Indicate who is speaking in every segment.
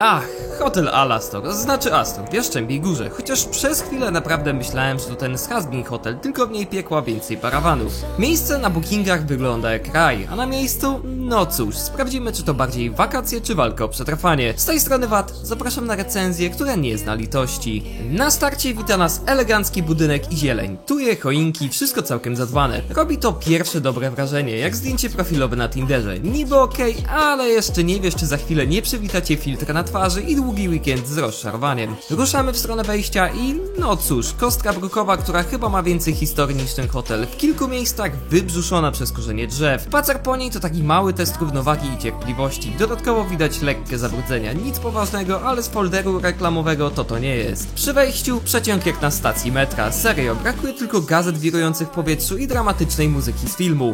Speaker 1: Ach, hotel Alastor, znaczy Astor, w Jastrzębiej Górze. Chociaż przez chwilę naprawdę myślałem, że to ten z Hazbin Hotel, tylko w niej piekła więcej parawanów. Miejsce na bookingach wygląda jak raj, a na miejscu? No cóż, sprawdzimy, czy to bardziej wakacje, czy walka o przetrwanie. Z tej strony Wat, zapraszam na recenzję, która nie zna litości. Na starcie wita nas elegancki budynek i zieleń. Tuje, choinki, wszystko całkiem zadbane. Robi to pierwsze dobre wrażenie, jak zdjęcie profilowe na Tinderze. Niby okej, ale jeszcze nie wiesz, czy za chwilę nie przywitacie filtra na twarzy i długi weekend z rozczarowaniem. Ruszamy w stronę wejścia i no cóż, kostka brukowa, która chyba ma więcej historii niż ten hotel. W kilku miejscach wybrzuszona przez korzenie drzew. Spacer po niej to taki mały test równowagi i cierpliwości. Dodatkowo widać lekkie zabrudzenia. Nic poważnego, ale z folderu reklamowego to nie jest. Przy wejściu przeciąg jak na stacji metra. Serio, brakuje tylko gazet wirujących w powietrzu i dramatycznej muzyki z filmu.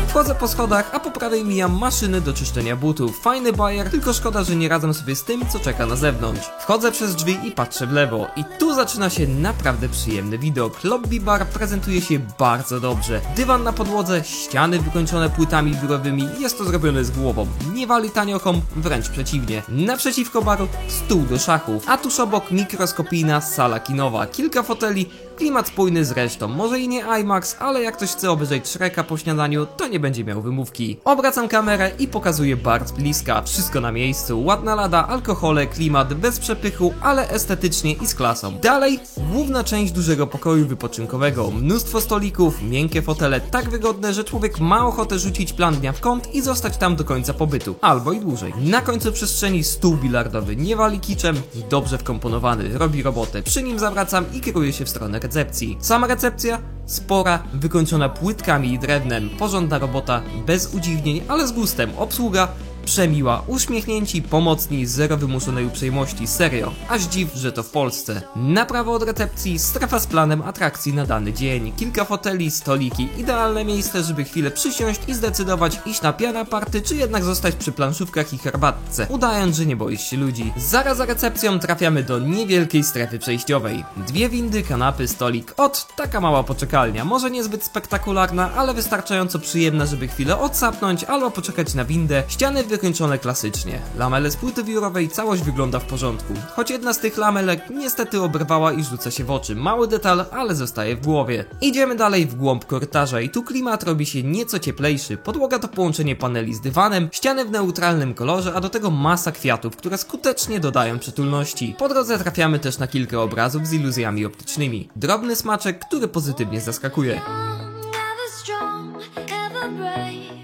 Speaker 1: Wchodzę po schodach, a po prawej mijam maszyny do czyszczenia butów. Fajny bajer, tylko szkoda, że nie radzę sobie z tym, co czeka na zewnątrz. Wchodzę przez drzwi i patrzę w lewo. I tu zaczyna się naprawdę przyjemny widok. Lobby bar prezentuje się bardzo dobrze. Dywan na podłodze, ściany wykończone płytami biurowymi. Jest to zrobione z głową. Nie wali taniochom, wręcz przeciwnie. Naprzeciwko baru stół do szachów, a tuż obok mikroskopijna sala kinowa. Kilka foteli, klimat spójny z resztą. Może i nie IMAX, ale jak ktoś chce obejrzeć Shreka po śniadaniu, to nie będzie miał wymówki. Obracam kamerę i pokazuję bar z bliska. Wszystko na miejscu. Ładna lada, alkohole, klimat, bez przepychu, ale estetycznie i z klasą. Dalej, główna część dużego pokoju wypoczynkowego. Mnóstwo stolików, miękkie fotele, tak wygodne, że człowiek ma ochotę rzucić plan dnia w kąt i zostać tam do końca pobytu. Albo i dłużej. Na końcu przestrzeni stół bilardowy. Nie wali kiczem, dobrze wkomponowany, robi robotę. Przy nim zawracam i kieruję się w stronę recepcji. Sama recepcja? Spora, wykończona płytkami i drewnem. Porządna robota, bez udziwnień, ale z gustem. Obsługa przemiła, uśmiechnięci, pomocni, zero wymuszonej uprzejmości, serio. Aż dziw, że to w Polsce. Na prawo od recepcji strefa z planem atrakcji na dany dzień. Kilka foteli, stoliki, idealne miejsce, żeby chwilę przysiąść i zdecydować, iść na piana party, czy jednak zostać przy planszówkach i herbatce, udając, że nie boisz się ludzi. Zaraz za recepcją trafiamy do niewielkiej strefy przejściowej. Dwie windy, kanapy, stolik. Taka mała poczekalnia. Może niezbyt spektakularna, ale wystarczająco przyjemna, żeby chwilę odsapnąć albo poczekać na windę. Ściany wykończone klasycznie. Lamele z płyty wiórowej, całość wygląda w porządku. Choć jedna z tych lamelek niestety oberwała i rzuca się w oczy. Mały detal, ale zostaje w głowie. Idziemy dalej w głąb korytarza i tu klimat robi się nieco cieplejszy. Podłoga to połączenie paneli z dywanem, ściany w neutralnym kolorze, a do tego masa kwiatów, które skutecznie dodają przytulności. Po drodze trafiamy też na kilka obrazów z iluzjami optycznymi. Drobny smaczek, który pozytywnie zaskakuje.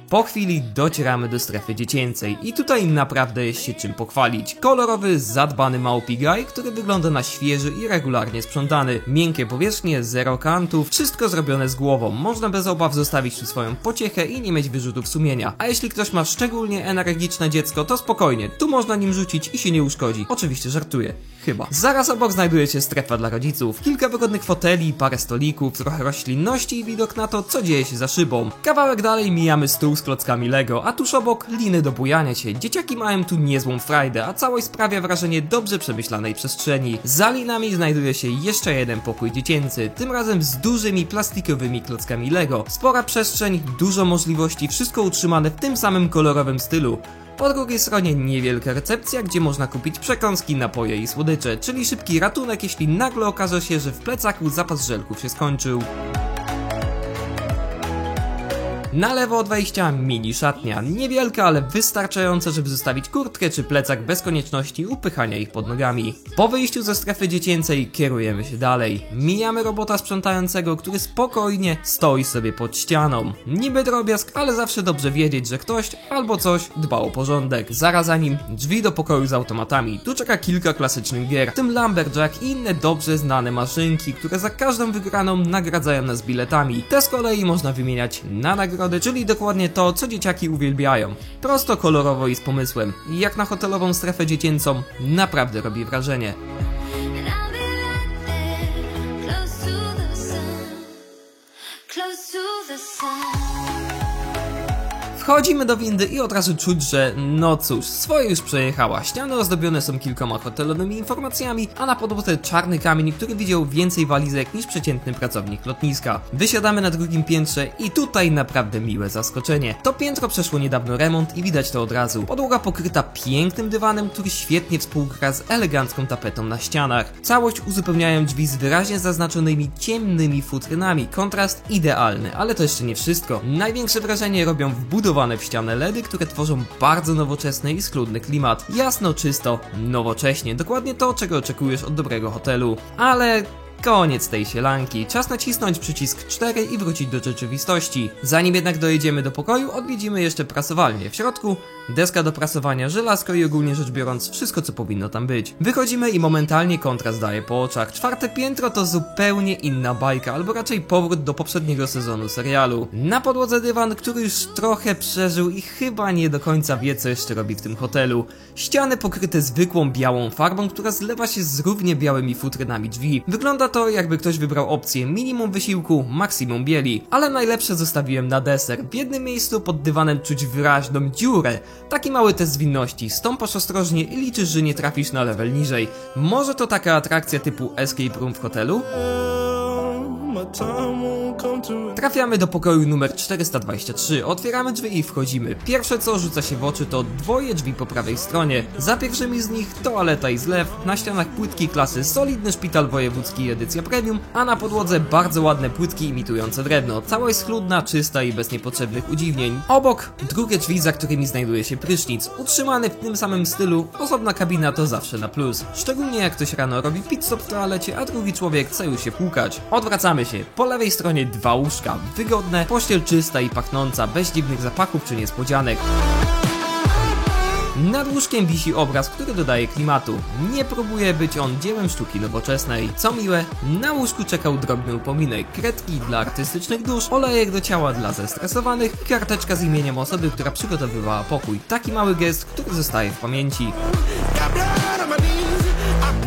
Speaker 1: Po chwili docieramy do strefy dziecięcej i tutaj naprawdę jest się czym pochwalić. Kolorowy, zadbany małpigaj, który wygląda na świeży i regularnie sprzątany. Miękkie powierzchnie, zero kantów, wszystko zrobione z głową. Można bez obaw zostawić tu swoją pociechę i nie mieć wyrzutów sumienia. A jeśli ktoś ma szczególnie energiczne dziecko, to spokojnie, tu można nim rzucić i się nie uszkodzi. Oczywiście żartuję. Chyba. Zaraz obok znajduje się strefa dla rodziców. Kilka wygodnych foteli, parę stolików, trochę roślinności i widok na to, co dzieje się za szybą. Kawałek dalej mijamy stół z klockami Lego, a tuż obok liny do bujania się. Dzieciaki mają tu niezłą frajdę, a całość sprawia wrażenie dobrze przemyślanej przestrzeni. Za linami znajduje się jeszcze jeden pokój dziecięcy, tym razem z dużymi plastikowymi klockami Lego. Spora przestrzeń, dużo możliwości, wszystko utrzymane w tym samym kolorowym stylu. Po drugiej stronie niewielka recepcja, gdzie można kupić przekąski, napoje i słodycze, czyli szybki ratunek, jeśli nagle okaże się, że w plecaku zapas żelków się skończył. Na lewo od wejścia mini szatnia, niewielka, ale wystarczająca, żeby zostawić kurtkę czy plecak bez konieczności upychania ich pod nogami. Po wyjściu ze strefy dziecięcej kierujemy się dalej. Mijamy robota sprzątającego, który spokojnie stoi sobie pod ścianą. Niby drobiazg, ale zawsze dobrze wiedzieć, że ktoś albo coś dba o porządek. Zaraz za nim drzwi do pokoju z automatami. Tu czeka kilka klasycznych gier, w tym Lumberjack i inne dobrze znane maszynki, które za każdą wygraną nagradzają nas biletami. Te z kolei można wymieniać na nagrody, czyli dokładnie to, co dzieciaki uwielbiają. Prosto, kolorowo i z pomysłem. Jak na hotelową strefę dziecięcą, naprawdę robi wrażenie. Wchodzimy do windy i od razu czuć, że no cóż, swoje już przejechała. Ściany ozdobione są kilkoma hotelowymi informacjami, a na podłodze czarny kamień, który widział więcej walizek niż przeciętny pracownik lotniska. Wysiadamy na drugim piętrze i tutaj naprawdę miłe zaskoczenie. To piętro przeszło niedawno remont i widać to od razu. Podłoga pokryta pięknym dywanem, który świetnie współgra z elegancką tapetą na ścianach. Całość uzupełniają drzwi z wyraźnie zaznaczonymi ciemnymi futrynami. Kontrast idealny, ale to jeszcze nie wszystko. Największe wrażenie robią wbudowane w ścianę LEDy, które tworzą bardzo nowoczesny i schludny klimat. Jasno, czysto, nowocześnie. Dokładnie to, czego oczekujesz od dobrego hotelu. Ale koniec tej sielanki. Czas nacisnąć przycisk 4 i wrócić do rzeczywistości. Zanim jednak dojedziemy do pokoju, odwiedzimy jeszcze prasowalnię. W środku deska do prasowania, żelazko i ogólnie rzecz biorąc wszystko, co powinno tam być. Wychodzimy i momentalnie kontrast daje po oczach. Czwarte piętro to zupełnie inna bajka, albo raczej powrót do poprzedniego sezonu serialu. Na podłodze dywan, który już trochę przeżył i chyba nie do końca wie, co jeszcze robi w tym hotelu. Ściany pokryte zwykłą białą farbą, która zlewa się z równie białymi futrynami drzwi. Wygląda to, jakby ktoś wybrał opcję minimum wysiłku, maksimum bieli. Ale najlepsze zostawiłem na deser. W jednym miejscu pod dywanem czuć wyraźną dziurę. Taki mały test zwinności. Stąpasz ostrożnie i liczysz, że nie trafisz na level niżej. Może to taka atrakcja typu escape room w hotelu? Trafiamy do pokoju numer 423, otwieramy drzwi i wchodzimy. Pierwsze co rzuca się w oczy to dwoje drzwi po prawej stronie. Za pierwszymi z nich toaleta i zlew, na ścianach płytki klasy solidny szpital wojewódzki edycja premium, a na podłodze bardzo ładne płytki imitujące drewno. Całość schludna, czysta i bez niepotrzebnych udziwnień. Obok drugie drzwi, za którymi znajduje się prysznic. Utrzymany w tym samym stylu, osobna kabina to zawsze na plus. Szczególnie jak ktoś rano robi pit stop w toalecie, a drugi człowiek chce już się płukać. Odwracamy się. Po lewej stronie dwa łóżka, wygodne, pościel czysta i pachnąca, bez dziwnych zapachów czy niespodzianek. Nad łóżkiem wisi obraz, który dodaje klimatu. Nie próbuje być on dziełem sztuki nowoczesnej. Co miłe, na łóżku czekał drobny upominek. Kredki dla artystycznych dusz, olejek do ciała dla zestresowanych i karteczka z imieniem osoby, która przygotowywała pokój. Taki mały gest, który zostaje w pamięci.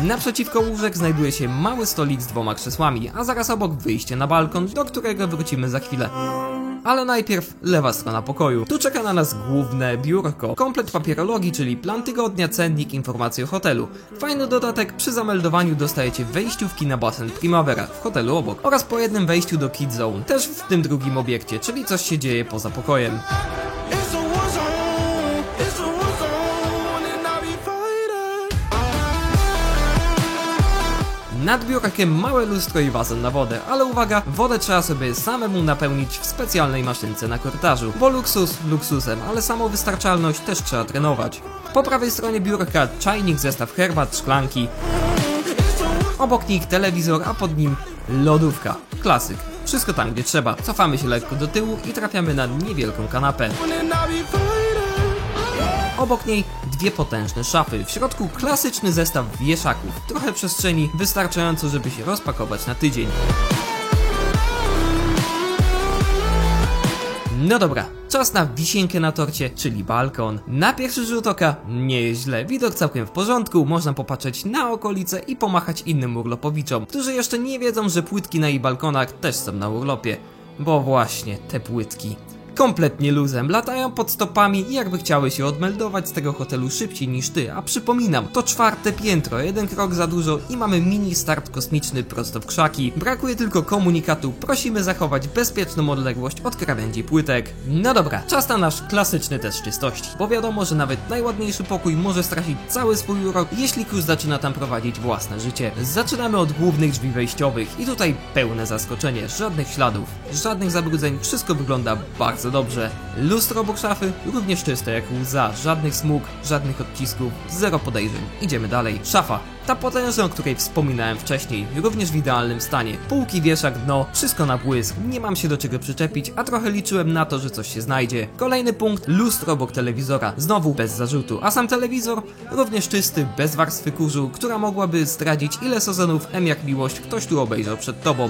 Speaker 1: Naprzeciwko łóżek znajduje się mały stolik z dwoma krzesłami, a zaraz obok wyjście na balkon, do którego wrócimy za chwilę. Ale najpierw lewa strona pokoju. Tu czeka na nas główne biurko. Komplet papierologii, czyli plan tygodnia, cennik, informacje o hotelu. Fajny dodatek, przy zameldowaniu dostajecie wejściówki na basen Primavera w hotelu obok. Oraz po jednym wejściu do Kid Zone, też w tym drugim obiekcie, czyli coś się dzieje poza pokojem. Nad biurkiem małe lustro i wazon na wodę, ale uwaga, wodę trzeba sobie samemu napełnić w specjalnej maszynce na korytarzu. Bo luksus luksusem, ale samą wystarczalność też trzeba trenować. Po prawej stronie biurka czajnik, zestaw herbat, szklanki. Obok nich telewizor, a pod nim lodówka. Klasyk. Wszystko tam, gdzie trzeba. Cofamy się lekko do tyłu i trafiamy na niewielką kanapę. Obok niej dwie potężne szafy, w środku klasyczny zestaw wieszaków, trochę przestrzeni, wystarczająco, żeby się rozpakować na tydzień. No dobra, czas na wisienkę na torcie, czyli balkon. Na pierwszy rzut oka nie jest źle, widok całkiem w porządku, można popatrzeć na okolice i pomachać innym urlopowiczom, którzy jeszcze nie wiedzą, że płytki na ich balkonach też są na urlopie. Bo właśnie, te płytki. Kompletnie luzem, latają pod stopami i jakby chciały się odmeldować z tego hotelu szybciej niż ty, a przypominam, to czwarte piętro, jeden krok za dużo i mamy mini start kosmiczny prosto w krzaki. Brakuje tylko komunikatu, prosimy zachować bezpieczną odległość od krawędzi płytek. No dobra, czas na nasz klasyczny test czystości, bo wiadomo, że nawet najładniejszy pokój może stracić cały swój urok, jeśli kurz zaczyna tam prowadzić własne życie. Zaczynamy od głównych drzwi wejściowych i tutaj pełne zaskoczenie, żadnych śladów, żadnych zabrudzeń, wszystko wygląda bardzo dobrze. Lustro obok szafy również czyste jak łza, żadnych smug, żadnych odcisków, zero podejrzeń. Idziemy dalej. Szafa. Ta potężna, o której wspominałem wcześniej, również w idealnym stanie. Półki, wieszak, dno, wszystko na błysk, nie mam się do czego przyczepić, a trochę liczyłem na to, że coś się znajdzie. Kolejny punkt, lustro obok telewizora, znowu bez zarzutu, a sam telewizor również czysty, bez warstwy kurzu, która mogłaby zdradzić, ile sezonów M jak miłość ktoś tu obejrzał przed tobą.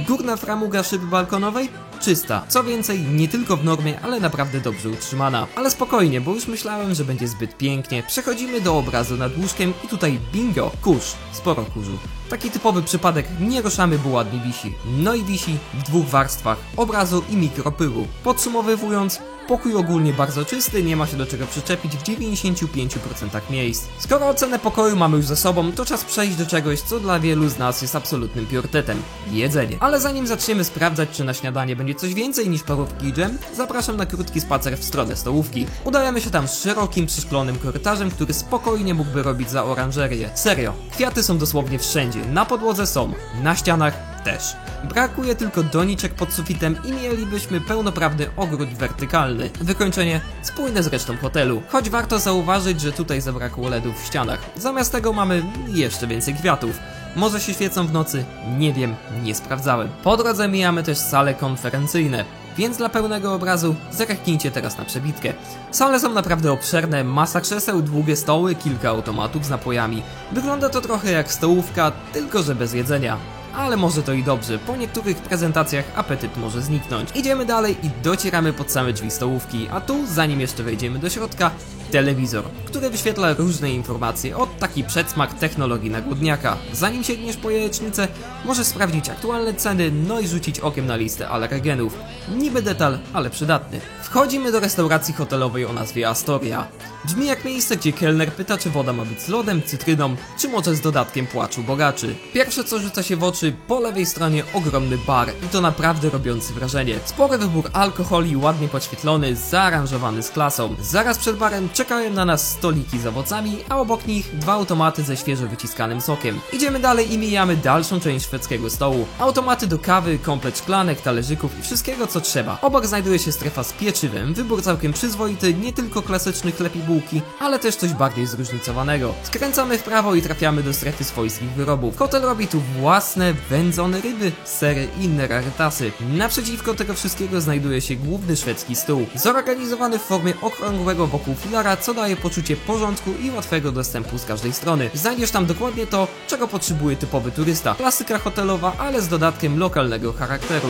Speaker 1: Górna framuga szyby balkonowej? czysta. Co więcej, nie tylko w normie, ale naprawdę dobrze utrzymana. Ale spokojnie, bo już myślałem, że będzie zbyt pięknie. Przechodzimy do obrazu nad łóżkiem i tutaj bingo, kurz, sporo kurzu. Taki typowy przypadek, nie ruszamy, bo ładnie wisi. No i wisi w dwóch warstwach, obrazu i mikropyłu. Podsumowując, pokój ogólnie bardzo czysty, nie ma się do czego przyczepić w 95% miejsc. Skoro ocenę pokoju mamy już za sobą, to czas przejść do czegoś, co dla wielu z nas jest absolutnym priorytetem. Jedzenie. Ale zanim zaczniemy sprawdzać, czy na śniadanie będzie coś więcej niż parówki i dżem, zapraszam na krótki spacer w stronę stołówki. Udajemy się tam szerokim, przyszklonym korytarzem, który spokojnie mógłby robić za oranżerię. Serio, kwiaty są dosłownie wszędzie, na podłodze są, na ścianach też. Brakuje tylko doniczek pod sufitem i mielibyśmy pełnoprawny ogród wertykalny. Wykończenie spójne z resztą hotelu. Choć warto zauważyć, że tutaj zabrakło LEDów w ścianach. Zamiast tego mamy jeszcze więcej kwiatów. Może się świecą w nocy? Nie wiem, nie sprawdzałem. Po drodze mijamy też sale konferencyjne. Więc dla pełnego obrazu zerknijcie teraz na przebitkę. Sale są naprawdę obszerne, masa krzeseł, długie stoły, kilka automatów z napojami. Wygląda to trochę jak stołówka, tylko że bez jedzenia. Ale może to i dobrze, po niektórych prezentacjach apetyt może zniknąć. Idziemy dalej i docieramy pod same drzwi stołówki, a tu, zanim jeszcze wejdziemy do środka, telewizor, który wyświetla różne informacje, od taki przedsmak technologii na głodniaka. Zanim sięgniesz po jajecznicę, możesz sprawdzić aktualne ceny, no i rzucić okiem na listę alergenów. Niby detal, ale przydatny. Wchodzimy do restauracji hotelowej o nazwie Astoria. Brzmi jak miejsce, gdzie kelner pyta, czy woda ma być z lodem, cytryną, czy może z dodatkiem płaczu bogaczy. Pierwsze co rzuca się w oczy, po lewej stronie ogromny bar i to naprawdę robiący wrażenie. Spory wybór alkoholi, ładnie podświetlony, zaaranżowany z klasą. Zaraz przed barem czekają na nas stoliki z owocami, a obok nich dwa automaty ze świeżo wyciskanym sokiem. Idziemy dalej i mijamy dalszą część szwedzkiego stołu. Automaty do kawy, komplet szklanek, talerzyków i wszystkiego co trzeba. Obok znajduje się strefa z pieczywem, wybór całkiem przyzwoity, nie tylko klasyczny chleb i bułki, ale też coś bardziej zróżnicowanego. Skręcamy w prawo i trafiamy do strefy swojskich wyrobów. Hotel robi tu własne wędzone ryby, sery i inne rarytasy. Naprzeciwko tego wszystkiego znajduje się główny szwedzki stół, zorganizowany w formie okrągłego wokół filara, co daje poczucie porządku i łatwego dostępu z każdej strony. Znajdziesz tam dokładnie to, czego potrzebuje typowy turysta. Klasyka hotelowa, ale z dodatkiem lokalnego charakteru.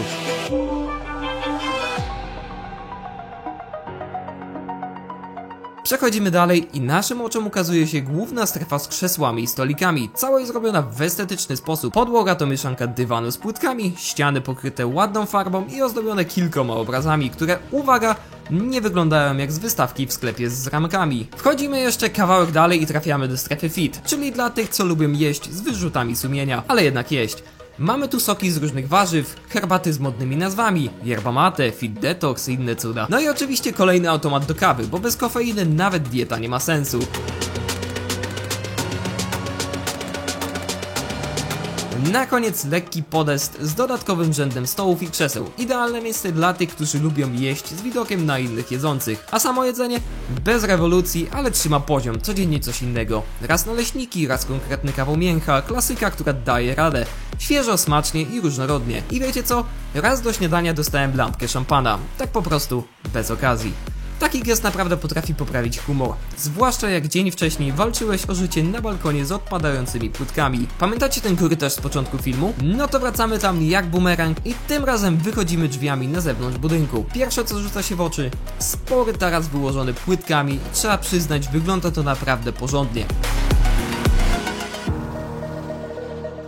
Speaker 1: Przechodzimy dalej i naszym oczom ukazuje się główna strefa z krzesłami i stolikami. Całość zrobiona w estetyczny sposób. Podłoga to mieszanka dywanu z płytkami, ściany pokryte ładną farbą i ozdobione kilkoma obrazami, które, uwaga, nie wyglądają jak z wystawki w sklepie z ramkami. Wchodzimy jeszcze kawałek dalej i trafiamy do strefy fit, czyli dla tych, co lubią jeść z wyrzutami sumienia, ale jednak jeść. Mamy tu soki z różnych warzyw, herbaty z modnymi nazwami, yerba mate, fit detox i inne cuda. No i oczywiście kolejny automat do kawy, bo bez kofeiny nawet dieta nie ma sensu. Na koniec lekki podest z dodatkowym rzędem stołów i krzeseł. Idealne miejsce dla tych, którzy lubią jeść z widokiem na innych jedzących. A samo jedzenie? Bez rewolucji, ale trzyma poziom, codziennie coś innego. Raz naleśniki, raz konkretny kawał mięcha, klasyka, która daje radę. Świeżo, smacznie i różnorodnie. I wiecie co? Raz do śniadania dostałem lampkę szampana. Tak po prostu, bez okazji. Taki gest naprawdę potrafi poprawić humor, zwłaszcza jak dzień wcześniej walczyłeś o życie na balkonie z odpadającymi płytkami. Pamiętacie ten korytarz z początku filmu? No to wracamy tam jak bumerang i tym razem wychodzimy drzwiami na zewnątrz budynku. Pierwsze co rzuca się w oczy, spory taras wyłożony płytkami i trzeba przyznać, wygląda to naprawdę porządnie.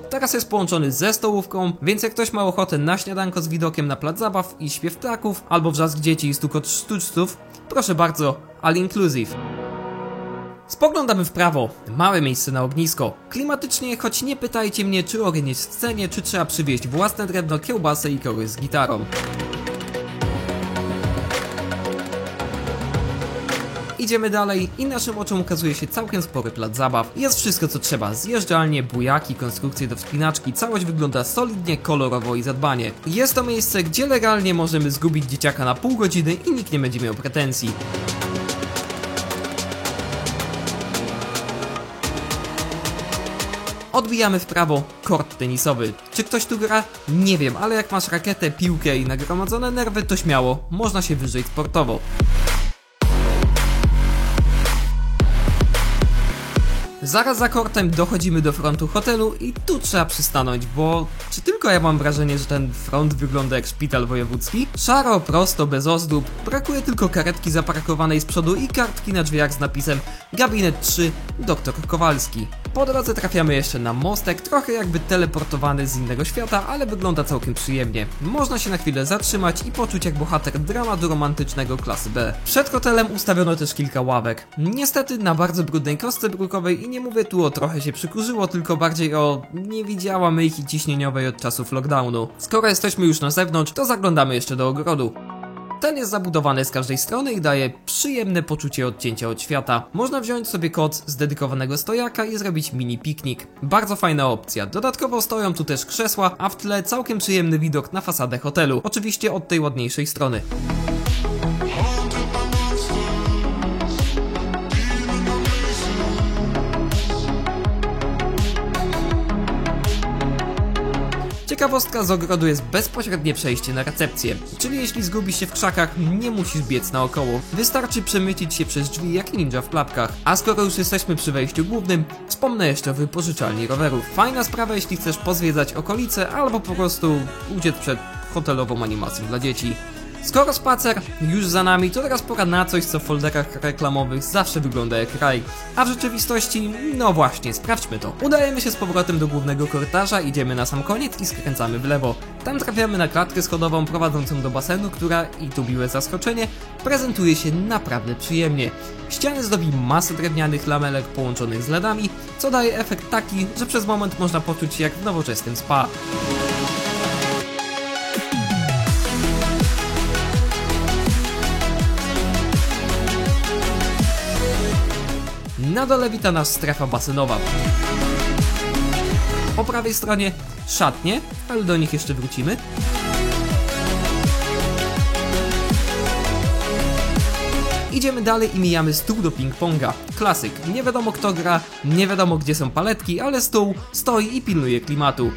Speaker 1: Taras jest połączony ze stołówką, więc jak ktoś ma ochotę na śniadanko z widokiem na plac zabaw i śpiew ptaków, albo wrzask dzieci i stukot sztuczców, proszę bardzo, all inclusive. Spoglądamy w prawo, małe miejsce na ognisko. Klimatycznie, choć nie pytajcie mnie, czy ogień jest w cenie, czy trzeba przywieźć własne drewno, kiełbasę i kogoś z gitarą. Idziemy dalej i naszym oczom ukazuje się całkiem spory plac zabaw. Jest wszystko co trzeba, zjeżdżalnie, bujaki, konstrukcje do wspinaczki, całość wygląda solidnie, kolorowo i zadbanie. Jest to miejsce, gdzie legalnie możemy zgubić dzieciaka na pół godziny i nikt nie będzie miał pretensji. Odbijamy w prawo, kort tenisowy. Czy ktoś tu gra? Nie wiem, ale jak masz rakietę, piłkę i nagromadzone nerwy, to śmiało, można się wyżyć sportowo. Zaraz za kortem dochodzimy do frontu hotelu i tu trzeba przystanąć, bo czy tylko tylko ja mam wrażenie, że ten front wygląda jak szpital wojewódzki. Szaro, prosto, bez ozdób, brakuje tylko karetki zaparkowanej z przodu i kartki na drzwiach z napisem Gabinet 3, dr Kowalski. Po drodze trafiamy jeszcze na mostek, trochę jakby teleportowany z innego świata, ale wygląda całkiem przyjemnie. Można się na chwilę zatrzymać i poczuć jak bohater dramatu romantycznego klasy B. Przed hotelem ustawiono też kilka ławek. Niestety na bardzo brudnej kostce brukowej i nie mówię tu o trochę się przykurzyło, tylko bardziej o nie widziała myjki ciśnieniowej od czasów lockdownu. Skoro jesteśmy już na zewnątrz, to zaglądamy jeszcze do ogrodu. Ten jest zabudowany z każdej strony i daje przyjemne poczucie odcięcia od świata. Można wziąć sobie koc z dedykowanego stojaka i zrobić mini piknik. Bardzo fajna opcja. Dodatkowo stoją tu też krzesła, a w tle całkiem przyjemny widok na fasadę hotelu. Oczywiście od tej ładniejszej strony. Ciekawostka z ogrodu jest bezpośrednie przejście na recepcję, czyli jeśli zgubisz się w krzakach, nie musisz biec naokoło. Wystarczy przemycić się przez drzwi jak ninja w klapkach. A skoro już jesteśmy przy wejściu głównym, wspomnę jeszcze o wypożyczalni rowerów. Fajna sprawa, jeśli chcesz pozwiedzać okolice albo po prostu uciec przed hotelową animacją dla dzieci. Skoro spacer już za nami, to teraz pora na coś, co w folderach reklamowych zawsze wygląda jak raj. A w rzeczywistości, no właśnie, sprawdźmy to. Udajemy się z powrotem do głównego korytarza, idziemy na sam koniec i skręcamy w lewo. Tam trafiamy na klatkę schodową prowadzącą do basenu, która, i tu miłe zaskoczenie, prezentuje się naprawdę przyjemnie. Ściany zdobi masę drewnianych lamelek połączonych z LEDami, co daje efekt taki, że przez moment można poczuć się jak w nowoczesnym spa. Na dole wita nas strefa basenowa. Po prawej stronie szatnie, ale do nich jeszcze wrócimy. Idziemy dalej i mijamy stół do ping-ponga. Klasyk. Nie wiadomo kto gra, nie wiadomo gdzie są paletki, ale stół stoi i pilnuje klimatu.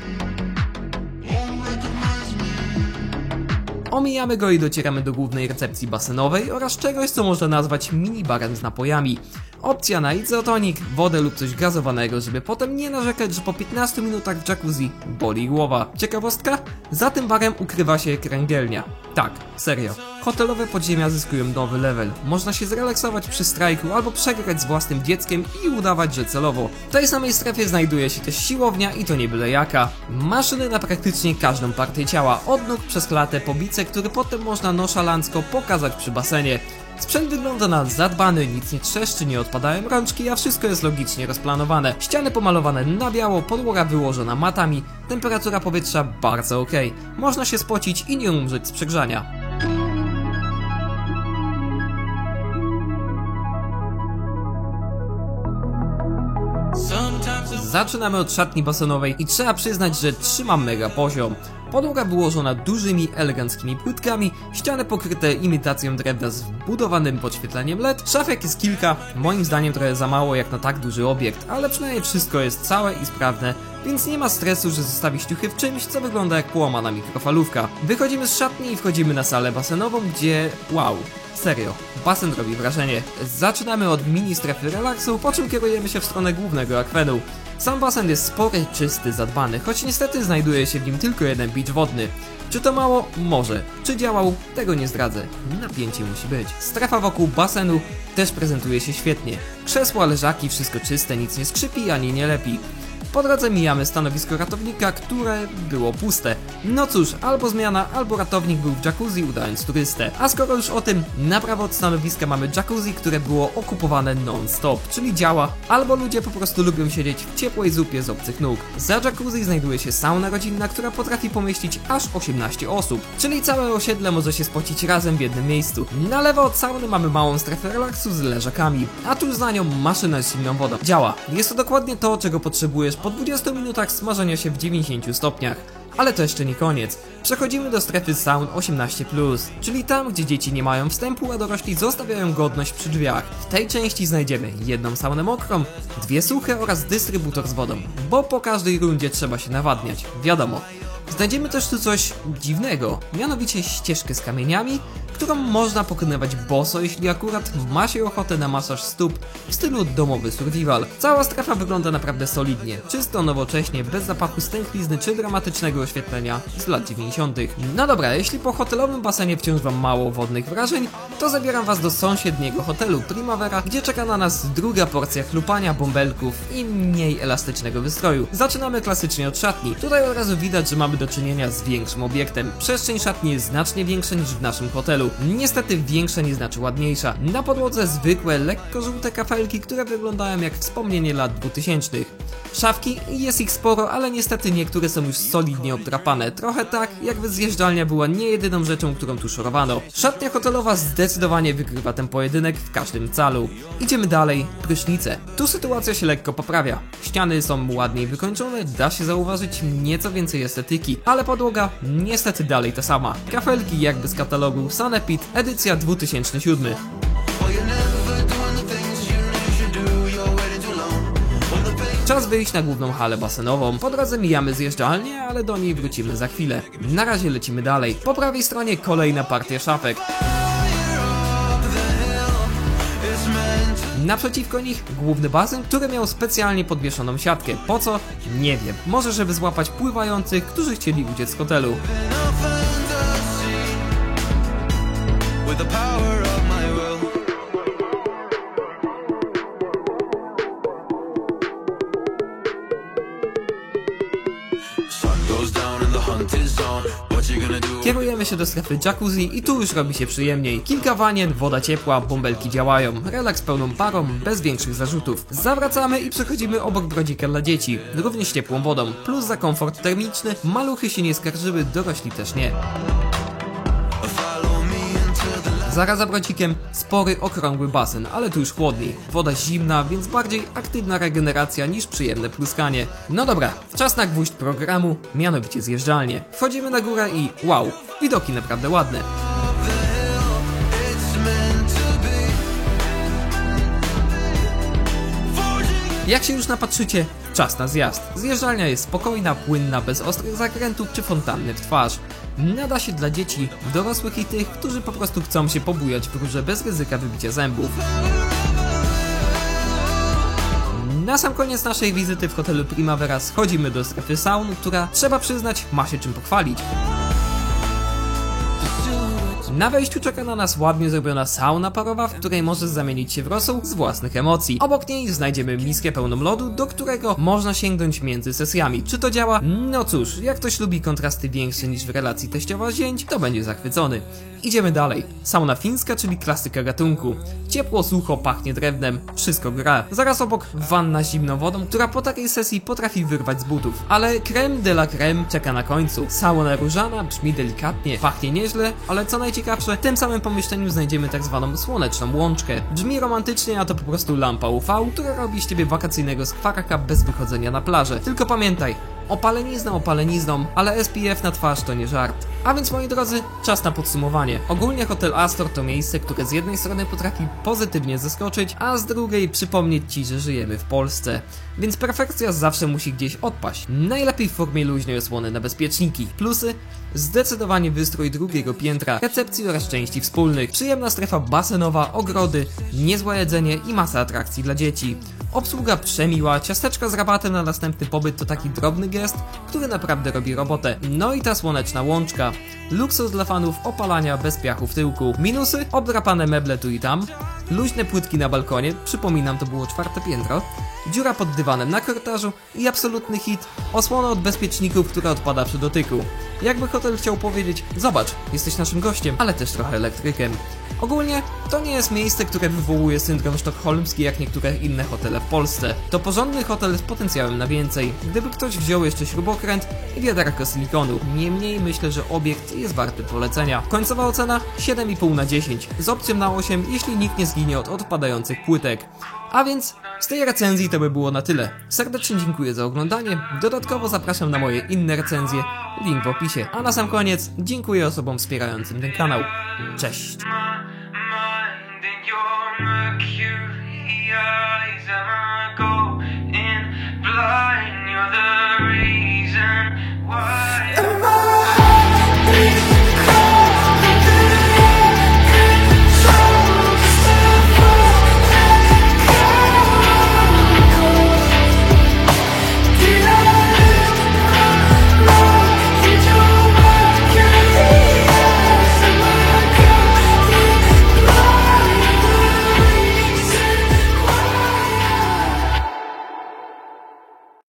Speaker 1: Omijamy go i docieramy do głównej recepcji basenowej oraz czegoś, co można nazwać minibarem z napojami. Opcja na izotonik, wodę lub coś gazowanego, żeby potem nie narzekać, że po 15 minutach w jacuzzi boli głowa. Ciekawostka? Za tym barem ukrywa się kręgielnia. Tak, serio. Hotelowe podziemia zyskują nowy level. Można się zrelaksować przy strajku albo przegrać z własnym dzieckiem i udawać, że celowo. W tej samej strefie znajduje się też siłownia i to nie byle jaka. Maszyny na praktycznie każdą partię ciała, od nóg przez klatę po bice, który potem można nonszalancko pokazać przy basenie. Sprzęt wygląda na zadbany, nic nie trzeszczy, nie odpadają rączki, a wszystko jest logicznie rozplanowane. Ściany pomalowane na biało, podłoga wyłożona matami, temperatura powietrza bardzo ok. Można się spocić i nie umrzeć z przegrzania. Zaczynamy od szatni basenowej i trzeba przyznać, że trzymam mega poziom. Podłoga wyłożona dużymi, eleganckimi płytkami, ściany pokryte imitacją drewna z wbudowanym podświetleniem LED, szafek jest kilka, moim zdaniem trochę za mało jak na tak duży obiekt, ale przynajmniej wszystko jest całe i sprawne, więc nie ma stresu, że zostawi ściuchy w czymś, co wygląda jak połamana mikrofalówka. Wychodzimy z szatni i wchodzimy na salę basenową, gdzie wow. Serio, basen robi wrażenie. Zaczynamy od mini strefy relaksu, po czym kierujemy się w stronę głównego akwenu. Sam basen jest spory, czysty, zadbany, choć niestety znajduje się w nim tylko jeden beach wodny. Czy to mało? Może. Czy działał? Tego nie zdradzę. Napięcie musi być. Strefa wokół basenu też prezentuje się świetnie. Krzesła, leżaki, wszystko czyste, nic nie skrzypi ani nie lepi. Po drodze mijamy stanowisko ratownika, które było puste. No cóż, albo zmiana, albo ratownik był w jacuzzi, udając turystę. A skoro już o tym, na prawo od stanowiska mamy jacuzzi, które było okupowane non-stop, czyli działa, albo ludzie po prostu lubią siedzieć w ciepłej zupie z obcych nóg. Za jacuzzi znajduje się sauna rodzinna, która potrafi pomieścić aż 18 osób, czyli całe osiedle może się spocić razem w jednym miejscu. Na lewo od sauny mamy małą strefę relaksu z leżakami, a tuż za nią maszyna z zimną wodą. Działa. Jest to dokładnie to, czego potrzebujesz po 20 minutach smażenia się w 90 stopniach. Ale to jeszcze nie koniec. Przechodzimy do strefy saun 18+, czyli tam, gdzie dzieci nie mają wstępu, a dorośli zostawiają godność przy drzwiach. W tej części znajdziemy jedną saunę mokrą, 2 suche oraz dystrybutor z wodą, bo po każdej rundzie trzeba się nawadniać, wiadomo. Znajdziemy też tu coś dziwnego, mianowicie ścieżkę z kamieniami, którą można pokonywać boso, jeśli akurat ma się ochotę na masaż stóp w stylu domowy survival. Cała strefa wygląda naprawdę solidnie, czysto, nowocześnie, bez zapachu stęchlizny czy dramatycznego oświetlenia z lat 90. No dobra, jeśli po hotelowym basenie wciąż wam mało wodnych wrażeń, to zabieram was do sąsiedniego hotelu Primavera, gdzie czeka na nas druga porcja chlupania, bąbelków i mniej elastycznego wystroju. Zaczynamy klasycznie od szatni. Tutaj od razu widać, że mamy do czynienia z większym obiektem. Przestrzeń szatni jest znacznie większa niż w naszym hotelu. Niestety większa nie znaczy ładniejsza. Na podłodze zwykłe, lekko żółte kafelki, które wyglądają jak wspomnienie lat 2000. Szafki, jest ich sporo, ale niestety niektóre są już solidnie obdrapane. Trochę tak, jakby zjeżdżalnia była nie jedyną rzeczą, którą tu szorowano. Szatnia hotelowa zdecydowanie wygrywa ten pojedynek w każdym calu. Idziemy dalej, prysznice. Tu sytuacja się lekko poprawia. Ściany są ładniej wykończone, da się zauważyć nieco więcej estetyki, ale podłoga niestety dalej ta sama. Kafelki jakby z katalogu Sanepid, edycja 2007. Czas wyjść na główną halę basenową. Po drodze mijamy zjeżdżalnię, ale do niej wrócimy za chwilę. Na razie lecimy dalej. Po prawej stronie kolejna partia szafek. Naprzeciwko nich główny basen, który miał specjalnie podwieszoną siatkę. Po co? Nie wiem. Może żeby złapać pływających, którzy chcieli uciec z hotelu. Kierujemy się do strefy jacuzzi i tu już robi się przyjemniej. Kilka wanien, woda ciepła, bąbelki działają, relaks pełną parą, bez większych zarzutów. Zawracamy i przechodzimy obok brodzika dla dzieci, również ciepłą wodą, plus za komfort termiczny, maluchy się nie skarżyły, dorośli też nie. Zaraz za brocikiem spory, okrągły basen, ale tu już chłodniej. Woda zimna, więc bardziej aktywna regeneracja niż przyjemne pluskanie. No dobra, czas na gwóźdź programu, mianowicie zjeżdżalnię. Wchodzimy na górę i wow, widoki naprawdę ładne. Jak się już napatrzycie, czas na zjazd. Zjeżdżalnia jest spokojna, płynna, bez ostrych zakrętów czy fontanny w twarz. Nada się dla dzieci, dorosłych i tych, którzy po prostu chcą się pobujać w rurze bez ryzyka wybicia zębów. Na sam koniec naszej wizyty w hotelu Primavera schodzimy do strefy saun, która, trzeba przyznać, ma się czym pochwalić. Na wejściu czeka na nas ładnie zrobiona sauna parowa, w której możesz zamienić się w rosół z własnych emocji. Obok niej znajdziemy miskę pełną lodu, do którego można sięgnąć między sesjami. Czy to działa? No cóż, jak ktoś lubi kontrasty większe niż w relacji teściowa-zięć, to będzie zachwycony. Idziemy dalej. Sauna fińska, czyli klasyka gatunku. Ciepło, sucho, pachnie drewnem, wszystko gra. Zaraz obok wanna z zimną wodą, która po takiej sesji potrafi wyrwać z butów. Ale creme de la creme czeka na końcu. Sauna różana brzmi delikatnie, pachnie nieźle, ale co najciekawsze, w tym samym pomieszczeniu znajdziemy tak zwaną słoneczną łączkę. Brzmi romantycznie, a to po prostu lampa UV, która robi z ciebie wakacyjnego skwaraka bez wychodzenia na plażę. Tylko pamiętaj, opalenizną, ale SPF na twarz to nie żart. A więc moi drodzy, czas na podsumowanie. Ogólnie hotel Astor to miejsce, które z jednej strony potrafi pozytywnie zaskoczyć, a z drugiej przypomnieć ci, że żyjemy w Polsce. Więc perfekcja zawsze musi gdzieś odpaść. Najlepiej w formie luźnej osłony na bezpieczniki. Plusy? Zdecydowanie wystrój drugiego piętra, recepcji oraz części wspólnych, przyjemna strefa basenowa, ogrody, niezłe jedzenie i masa atrakcji dla dzieci. Obsługa przemiła, ciasteczka z rabatem na następny pobyt to taki drobny gest, który naprawdę robi robotę. No i ta słoneczna łączka. Luksus dla fanów opalania bez piachu w tyłku. Minusy? Obdrapane meble tu i tam. Luźne płytki na balkonie, przypominam, to było 4. piętro. Dziura pod dywanem na korytarzu i absolutny hit, osłona od bezpieczników, która odpada przy dotyku. Jakby hotel chciał powiedzieć, zobacz, jesteś naszym gościem, ale też trochę elektrykiem. Ogólnie to nie jest miejsce, które wywołuje syndrom sztokholmski jak niektóre inne hotele w Polsce. To porządny hotel z potencjałem na więcej, gdyby ktoś wziął jeszcze śrubokręt i wiaderko silikonu. Niemniej myślę, że obiekt jest warty polecenia. Końcowa ocena 7,5 na 10, z opcją na 8, jeśli nikt nie zginie od odpadających płytek. A więc z tej recenzji to by było na tyle. Serdecznie dziękuję za oglądanie, dodatkowo zapraszam na moje inne recenzje, link w opisie. A na sam koniec dziękuję osobom wspierającym ten kanał. Cześć!